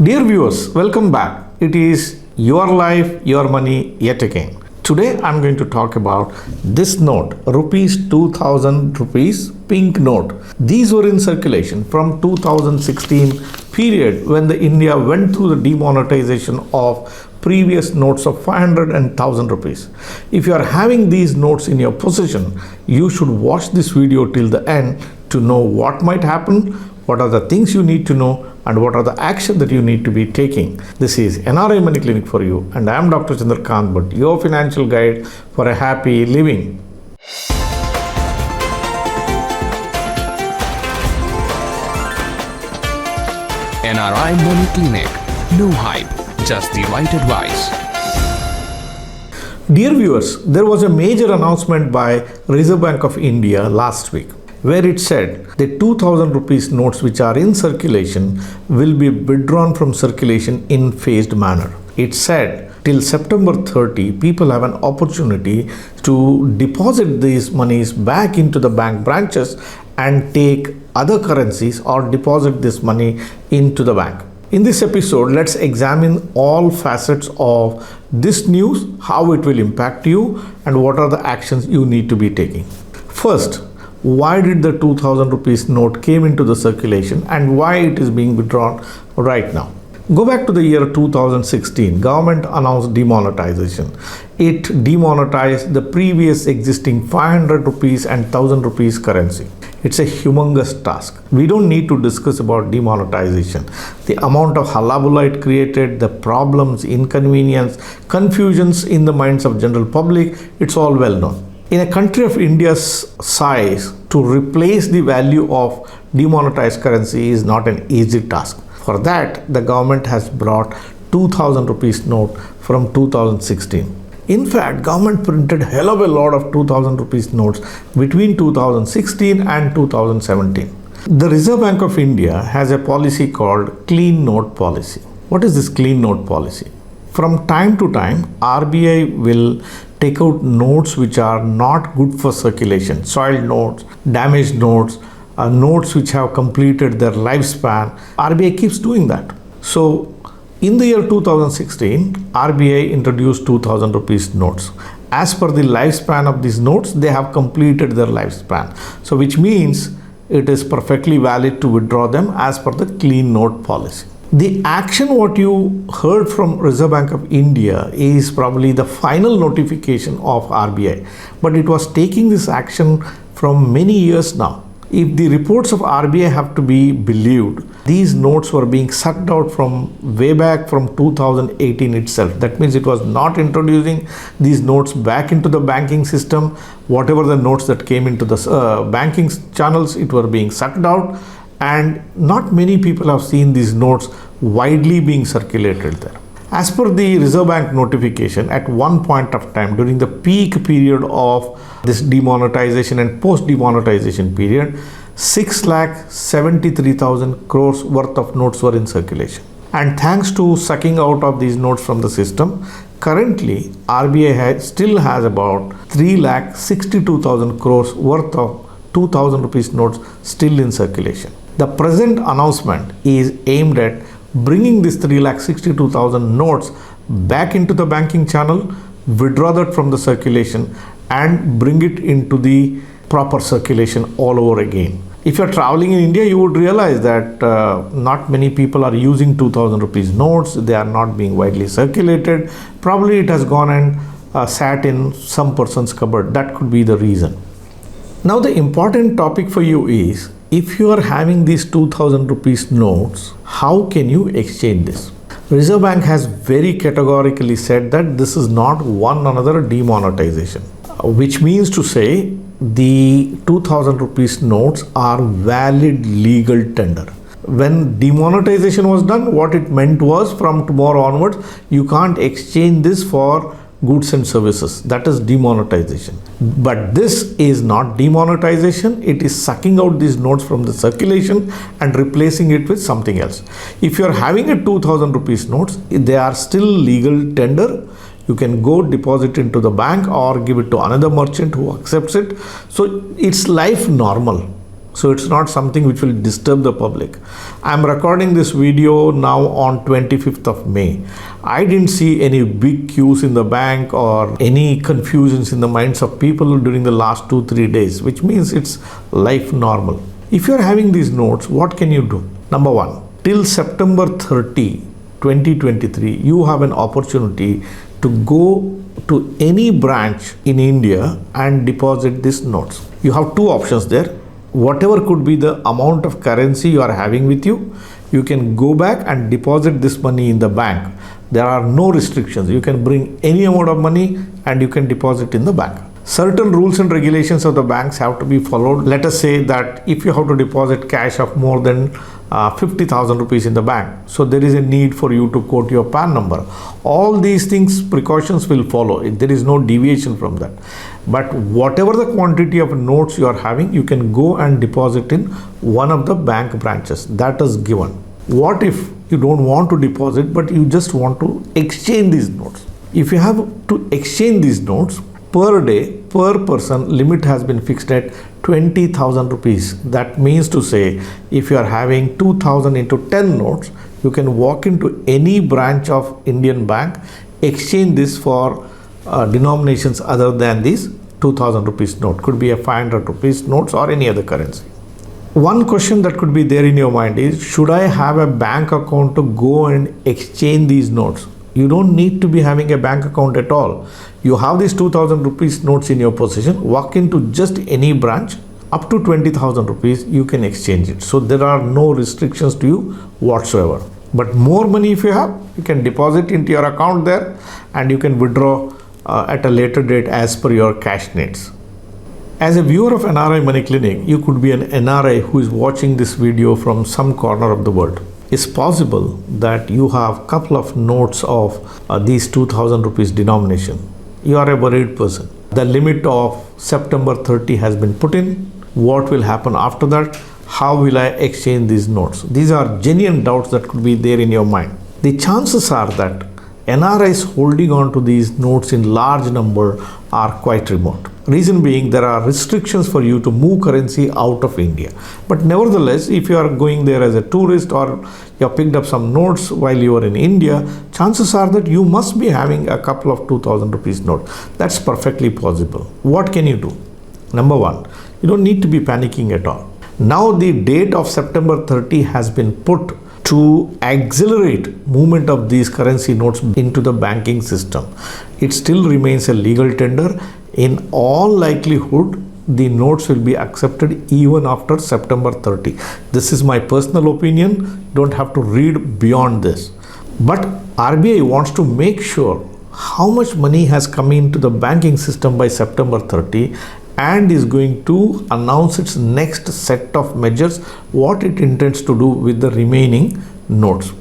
Dear viewers, welcome back. It is your life, your money yet again. Today I'm going to talk about this note, rupees 2000 rupees pink note. These were in circulation from 2016 period when the India went through the demonetization of previous notes of 500 and 1000 rupees. If you are having these notes in your possession, you should watch this video till the end to know what might happen, what are the things you need to know, and what are the action that you need to be taking. This is NRI Money Clinic for you, and I am Dr. Chandrakant Bhatt, your financial guide for a happy living. NRI Money Clinic. No hype, just the right advice. Dear viewers, there was a major announcement by Reserve Bank of India last week, where it said the 2000 rupees notes which are in circulation will be withdrawn from circulation in phased manner. It said till September 30, people have an opportunity to deposit these monies back into the bank branches and take other currencies or deposit this money into the bank. In this episode, let's examine all facets of this news, how it will impact you, and what are the actions you need to be taking. First, why did the 2000 rupees note came into the circulation and why it is being withdrawn right now? Go back to the year 2016. Government announced demonetization. It demonetized the previous existing 500 rupees and 1000 rupees currency. It's a humongous task. We don't need to discuss about demonetization. The amount of hullabaloo it created, the problems, inconvenience, confusions in the minds of general public, it's all well known. In a country of India's size, to replace the value of demonetized currency is not an easy task. For that, the government has brought 2000 rupees note from 2016. In fact, government printed hell of a lot of 2000 rupees notes between 2016 and 2017. The Reserve Bank of India has a policy called Clean Note Policy. What is this Clean Note Policy? From time to time, RBI will take out notes which are not good for circulation, soiled notes, damaged notes, notes which have completed their lifespan. RBI keeps doing that. So, in the year 2016, RBI introduced 2000 rupees notes. As per the lifespan of these notes, they have completed their lifespan. So, which means it is perfectly valid to withdraw them as per the Clean Note Policy. The action what you heard from Reserve Bank of India is probably the final notification of RBI, but it was taking this action from many years now. If the reports of RBI have to be believed, these notes were being sucked out from way back from 2018 itself. That means it was not introducing these notes back into the banking system. Whatever the notes that came into the banking channels, it were being sucked out. And not many people have seen these notes widely being circulated there. As per the Reserve Bank notification, at one point of time during the peak period of this demonetization and post-demonetization period, 6,73,000 crores worth of notes were in circulation. And thanks to sucking out of these notes from the system, currently RBI still has about 3,62,000 crores worth of 2000 rupees notes still in circulation. The present announcement is aimed at bringing this 3,62,000 notes back into the banking channel, withdraw that from the circulation and bring it into the proper circulation all over again. If you are traveling in India, you would realize that not many people are using 2000 rupees notes. They are not being widely circulated. Probably it has gone and sat in some person's cupboard. That could be the reason. Now the important topic for you is, if you are having these 2000 rupees notes, how can you exchange this? Reserve Bank has very categorically said that this is not one another demonetization, which means to say the 2000 rupees notes are valid legal tender. When demonetization was done, what it meant was from tomorrow onwards, you can't exchange this for goods and services. That is demonetization. But this is not demonetization. It is sucking out these notes from the circulation and replacing it with something else. If you are having a 2000 rupees notes, they are still legal tender. You can go deposit into the bank or give it to another merchant who accepts it. So it's life normal. So it's not something which will disturb the public. I'm recording this video now on 25th of May. I didn't see any big queues in the bank or any confusions in the minds of people during the last 2-3 days, which means it's life normal. If you're having these notes, what can you do? Number one, till September 30, 2023, you have an opportunity to go to any branch in India and deposit these notes. You have two options there. Whatever could be the amount of currency you are having with you, you can go back and deposit this money in the bank. There are no restrictions. You can bring any amount of money and you can deposit in the bank. Certain rules and regulations of the banks have to be followed. Let us say that if you have to deposit cash of more than 50,000 rupees in the bank, so there is a need for you to quote your PAN number. All these things, precautions will follow. There is no deviation from that. But whatever the quantity of notes you are having, you can go and deposit in one of the bank branches. That is given. What if you don't want to deposit, but you just want to exchange these notes? If you have to exchange these notes, per day, per person, limit has been fixed at 20,000 rupees. That means to say, if you are having 2,000 into 10 notes, you can walk into any branch of Indian bank, exchange this for denominations other than these 2,000 rupees note. Could be a 500 rupees notes or any other currency. One question that could be there in your mind is, should I have a bank account to go and exchange these notes? You don't need to be having a bank account at all. You have these 2,000 rupees notes in your possession, walk into just any branch, up to 20,000 rupees, you can exchange it. So there are no restrictions to you whatsoever. But more money if you have, you can deposit into your account there and you can withdraw at a later date as per your cash needs. As a viewer of NRI Money Clinic, you could be an NRI who is watching this video from some corner of the world. It's possible that you have a couple of notes of these 2,000 rupees denomination. You are a worried person. The limit of September 30 has been put in. What will happen after that? How will I exchange these notes? These are genuine doubts that could be there in your mind. The chances are that NRIs holding on to these notes in large number are quite remote. Reason being, there are restrictions for you to move currency out of India. But nevertheless, if you are going there as a tourist or you have picked up some notes while you are in India, chances are that you must be having a couple of 2,000 rupees notes. That's perfectly possible. What can you do? Number one, you don't need to be panicking at all. Now the date of September 30 has been put to accelerate movement of these currency notes into the banking system. It still remains a legal tender. In all likelihood, the notes will be accepted even after September 30. This is my personal opinion. You don't have to read beyond this. But RBI wants to make sure how much money has come into the banking system by September 30 and is going to announce its next set of measures, what it intends to do with the remaining notes.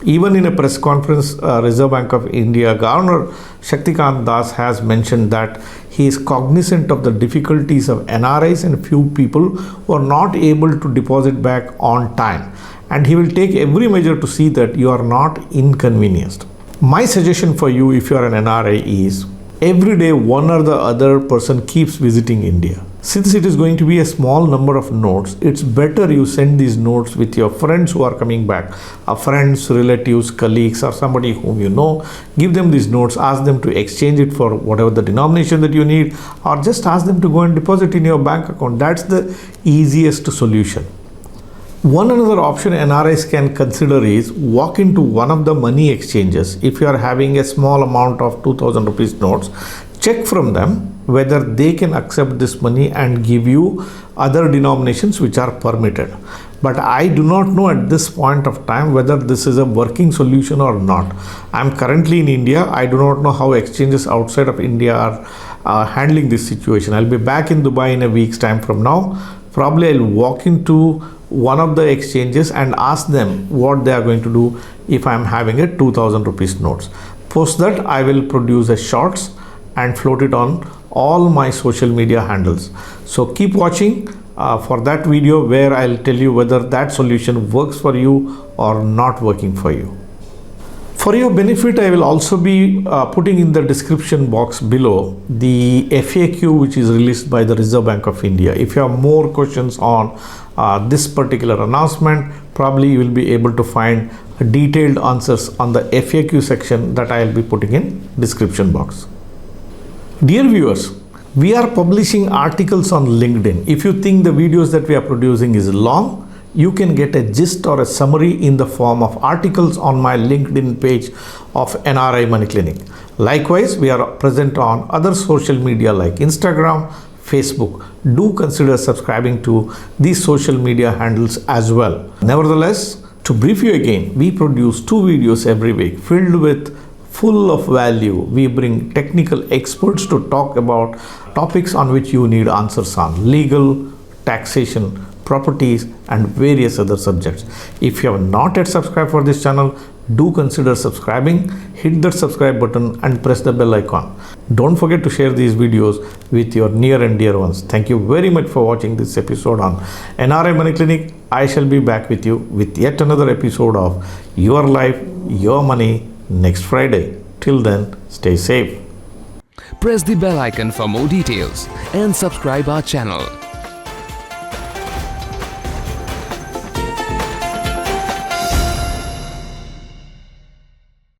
Even in a press conference, Reserve Bank of India Governor Shaktikant Das has mentioned that he is cognizant of the difficulties of NRIs and few people who are not able to deposit back on time, and he will take every measure to see that you are not inconvenienced. My suggestion for you if you are an NRI is, every day one or the other person keeps visiting India. Since it is going to be a small number of notes, it's better you send these notes with your friends who are coming back, friends, relatives, colleagues, or somebody whom you know. Give them these notes, ask them to exchange it for whatever the denomination that you need, or just ask them to go and deposit in your bank account. That's the easiest solution. One another option NRIs can consider is walk into one of the money exchanges. If you are having a small amount of 2,000 rupees notes, check from them whether they can accept this money and give you other denominations which are permitted. But I do not know at this point of time whether this is a working solution or not. I am currently in India. I do not know how exchanges outside of India are handling this situation. I'll be back in Dubai in a week's time from now. Probably I'll walk into one of the exchanges and ask them what they are going to do if I am having a 2,000 rupees notes. Post that, I will produce a shorts and float it on all my social media handles. So keep watching for that video where I'll tell you whether that solution works for you or not working for you. For your benefit, I will also be putting in the description box below the FAQ which is released by the Reserve Bank of India. If you have more questions on this particular announcement, probably you will be able to find detailed answers on the FAQ section that I will be putting in description box. Dear viewers, we are publishing articles on LinkedIn. If you think the videos that we are producing is long, you can get a gist or a summary in the form of articles on my LinkedIn page of NRI Money Clinic. Likewise, we are present on other social media like Instagram, Facebook. Do consider subscribing to these social media handles as well. Nevertheless, to brief you again, we produce 2 videos every week filled with full of value. We bring technical experts to talk about topics on which you need answers on: legal, taxation, properties, and various other subjects. If you have not yet subscribed for this channel, do consider subscribing. Hit that subscribe button and press the bell icon. Don't forget to share these videos with your near and dear ones. Thank you very much for watching this episode on NRI Money Clinic. I shall be back with you with yet another episode of Your Life, Your Money next Friday. Till then, stay safe. Press the bell icon for more details and subscribe our channel.